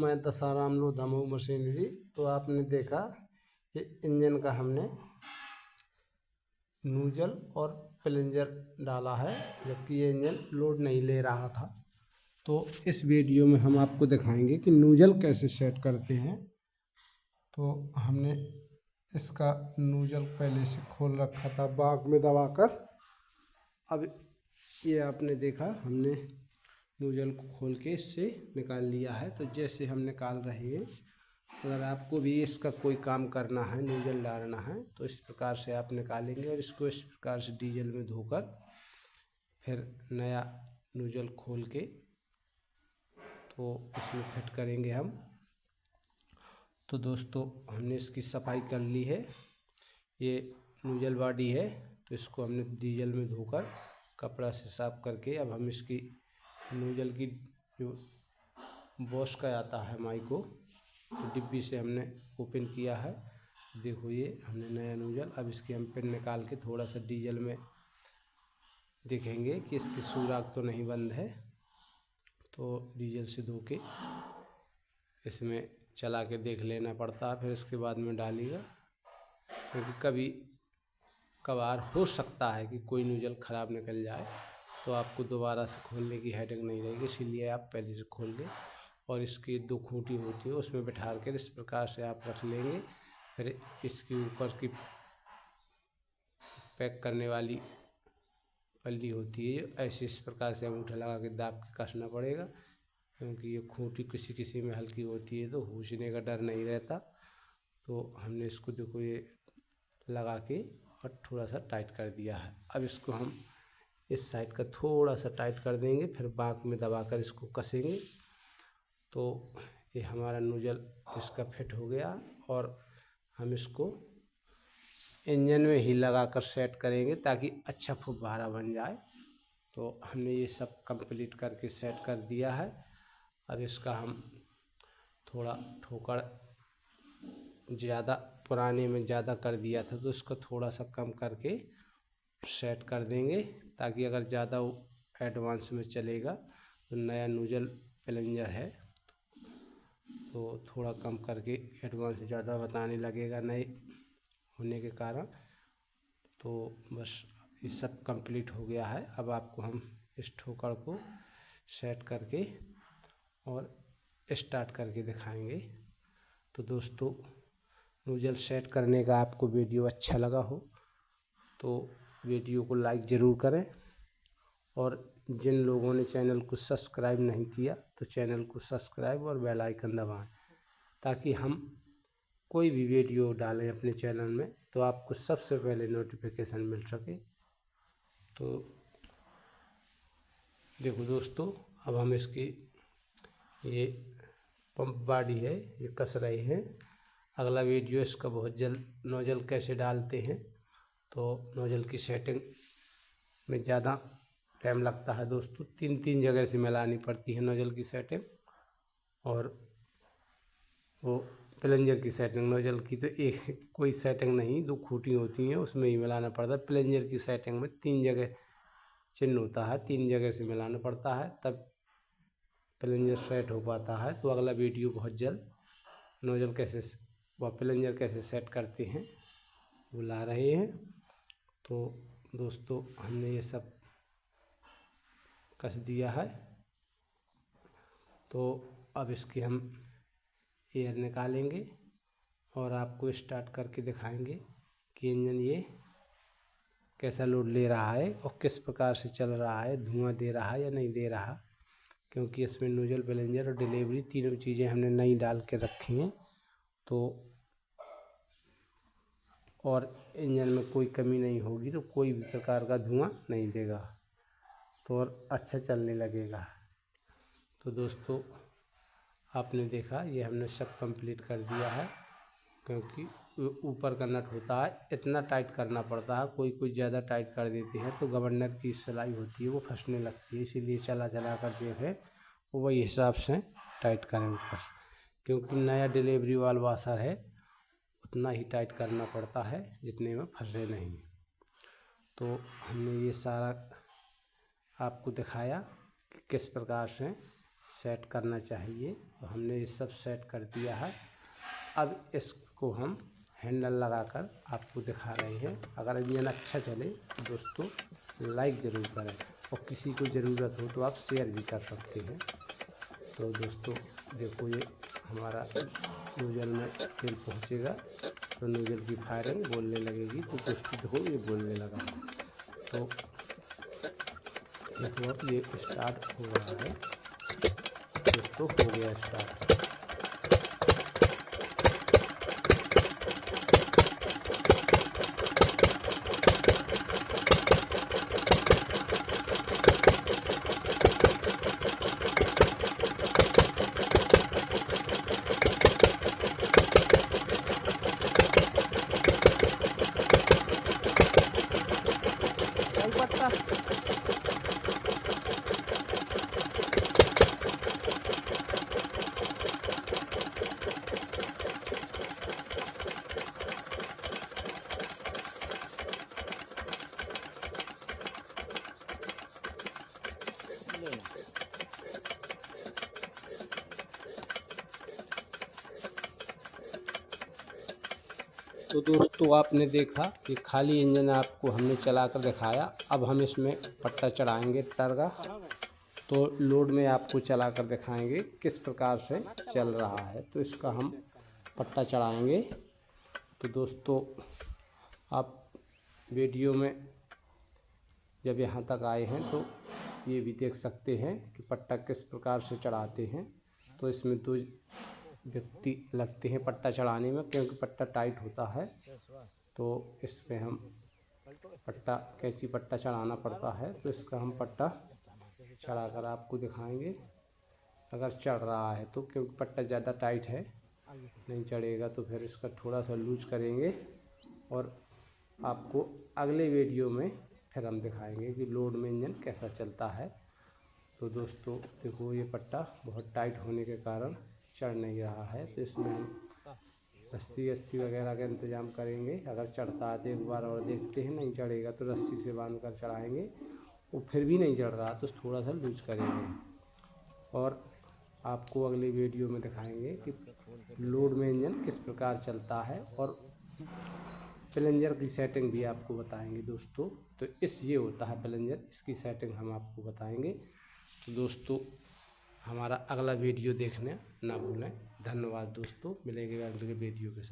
मैं दसाराम लो दमोह मशीनरी। तो आपने देखा कि इंजन का हमने नूजल और प्लंजर डाला है, जबकि ये इंजन लोड नहीं ले रहा था। तो इस वीडियो में हम आपको दिखाएंगे कि नूजल कैसे सेट करते हैं। तो हमने इसका नूजल पहले से खोल रखा था बाग में दबाकर। अब ये आपने देखा हमने नूजल को खोल के इससे निकाल लिया है। तो जैसे हम निकाल रहे हैं, अगर आपको भी इसका कोई काम करना है, नूजल डालना है, तो इस प्रकार से आप निकालेंगे और इसको इस प्रकार से डीजल में धोकर फिर नया नूजल खोल के तो इसमें फिट करेंगे हम। तो दोस्तों हमने इसकी सफाई कर ली है। ये नूजल बॉडी है, तो इसको हमने डीजल में धोकर कपड़ा से साफ करके अब हम इसकी नूजल की जो बॉश का आता है माइको, तो डिब्बी से हमने ओपन किया है। देखो ये हमने नया नूजल, अब इसकी हम पिन निकाल के थोड़ा सा डीजल में देखेंगे कि इसकी सुराख तो नहीं बंद है। तो डीजल से धो के इसमें चला के देख लेना पड़ता है, फिर इसके बाद में डालिएगा, क्योंकि कभी कभार हो सकता है कि कोई नूजल ख़राब निकल जाए, तो आपको दोबारा से खोलने की हेडेक नहीं रहेगी। इसीलिए आप पहले से खोल लें और इसकी 2 खूंटी होती है उसमें बैठा कर इस प्रकार से आप रख लेंगे। फिर इसके ऊपर की पैक करने वाली पल्ली होती है, ऐसे इस प्रकार से अंगूठा लगा के दाब के कसना पड़ेगा, क्योंकि ये खूंटी किसी किसी में हल्की होती है तो खींचने का डर नहीं रहता। तो हमने इसको देखो ये लगा के और थोड़ा सा टाइट कर दिया है। अब इसको हम इस साइड का थोड़ा सा टाइट कर देंगे, फिर बाँक में दबाकर इसको कसेंगे। तो ये हमारा नूजल इसका फिट हो गया और हम इसको इंजन में ही लगाकर सेट करेंगे ताकि अच्छा फुब्बारा बन जाए। तो हमने ये सब कंप्लीट करके सेट कर दिया है। अब इसका हम थोड़ा ठोकर ज़्यादा पुराने में ज़्यादा कर दिया था, तो इसको थोड़ा सा कम करके सेट कर देंगे, ताकि अगर ज़्यादा एडवांस में चलेगा तो नया नूजल प्लंजर है तो थोड़ा कम करके एडवांस ज़्यादा बताने लगेगा नए होने के कारण। तो बस ये सब कंप्लीट हो गया है। अब आपको हम इस ठोकर को सेट करके और स्टार्ट करके दिखाएंगे। तो दोस्तों नूजल सेट करने का आपको वीडियो अच्छा लगा हो तो वीडियो को लाइक ज़रूर करें, और जिन लोगों ने चैनल को सब्सक्राइब नहीं किया तो चैनल को सब्सक्राइब और बेल आइकन दबाएं, ताकि हम कोई भी वीडियो डालें अपने चैनल में तो आपको सबसे पहले नोटिफिकेशन मिल सके। तो देखो दोस्तों अब हम इसकी ये पंप बॉडी है ये कस रहे हैं। अगला वीडियो इसका बहुत जल्द नोजल कैसे डालते हैं, तो नोजल की सेटिंग में ज़्यादा टाइम लगता है दोस्तों, 3 जगह से मिलानी पड़ती है नोजल की सेटिंग। और वो प्लंजर की सेटिंग, नोजल की तो एक कोई सेटिंग नहीं, 2 खूंटी होती हैं उसमें ही मिलाना पड़ता है। प्लंजर की सेटिंग में 3 जगह चिन्ह होता है, 3 जगह से मिलाना पड़ता है, तब प्लंजर सेट हो पाता है। तो अगला वीडियो बहुत जल्द नोजल कैसे व प्लंजर कैसे सेट करते हैं वो ला रहे हैं। तो दोस्तों हमने ये सब कस दिया है। तो अब इसकी हम एयर निकालेंगे और आपको स्टार्ट करके दिखाएंगे कि इंजन ये कैसा लोड ले रहा है और किस प्रकार से चल रहा है, धुआं दे रहा है या नहीं दे रहा, क्योंकि इसमें नोजल प्लंजर और डिलीवरी तीनों चीज़ें हमने नई डाल के रखी हैं। तो और इंजन में कोई कमी नहीं होगी तो कोई भी प्रकार का धुआं नहीं देगा, तो और अच्छा चलने लगेगा। तो दोस्तों आपने देखा ये हमने सब कंप्लीट कर दिया है, क्योंकि ऊपर का नट होता है इतना टाइट करना पड़ता है, कोई कोई ज़्यादा टाइट कर देते हैं तो गवर्नर की सिलाई होती है वो फंसने लगती है। इसीलिए चला चला कर देखें वही हिसाब से टाइट करें ऊपर, क्योंकि नया डिलीवरी वाल वाशर है उतना ही टाइट करना पड़ता है जितने में फंसे नहीं। तो हमने ये सारा आपको दिखाया कि किस प्रकार से सेट करना चाहिए। तो हमने ये सब सेट कर दिया है। अब इसको हम हैंडल लगाकर आपको दिखा रहे हैं। अगर इंजन अच्छा चले तो दोस्तों लाइक ज़रूर करें, और किसी को ज़रूरत हो तो आप शेयर भी कर सकते हैं। तो दोस्तों देखो, ये हमारा नोजल में तेल पहुँचेगा तो नोजल की फायरिंग बोलने लगेगी। तो दोस्तों देखो, ये बोलने लगा। तो देखो अब ये स्टार्ट हो रहा है। दोस्तों हो गया स्टार्ट। तो दोस्तों आपने देखा कि खाली इंजन आपको हमने चला कर दिखाया। अब हम इसमें पट्टा चढ़ाएंगे टर का। तो लोड में आपको चला कर दिखाएंगे किस प्रकार से चल रहा है। तो इसका हम पट्टा चढ़ाएंगे। तो दोस्तों आप वीडियो में जब यहाँ तक आए हैं तो ये भी देख सकते हैं कि पट्टा किस प्रकार से चढ़ाते हैं। तो इसमें 2 व्यक्ति लगते हैं पट्टा चढ़ाने में, क्योंकि पट्टा टाइट होता है। तो इसमें हम पट्टा कैंची पट्टा चढ़ाना पड़ता है। तो इसका हम पट्टा चढ़ाकर आपको दिखाएंगे अगर चढ़ रहा है तो, क्योंकि पट्टा ज़्यादा टाइट है, नहीं चढ़ेगा तो फिर इसका थोड़ा सा लूज करेंगे। और आपको अगले वीडियो में फिर हम दिखाएंगे कि लोड में इंजन कैसा चलता है। तो दोस्तों देखो, ये पट्टा बहुत टाइट होने के कारण चढ़ नहीं रहा है। तो इसमें हम रस्सी वगैरह का इंतज़ाम करेंगे। अगर चढ़ता है तो एक बार और देखते हैं, नहीं चढ़ेगा तो रस्सी से बांध कर चढ़ाएँगे। वो फिर भी नहीं चढ़ रहा तो थोड़ा सा लूज करेंगे। और आपको अगले वीडियो में दिखाएंगे कि लोड में इंजन किस प्रकार चलता है, और प्लंजर की सेटिंग भी आपको बताएंगे दोस्तों। तो ये होता है प्लंजर, इसकी सेटिंग हम आपको बताएंगे। तो दोस्तों हमारा अगला वीडियो देखने ना भूलें। धन्यवाद दोस्तों, मिलेंगे अगले वीडियो के साथ।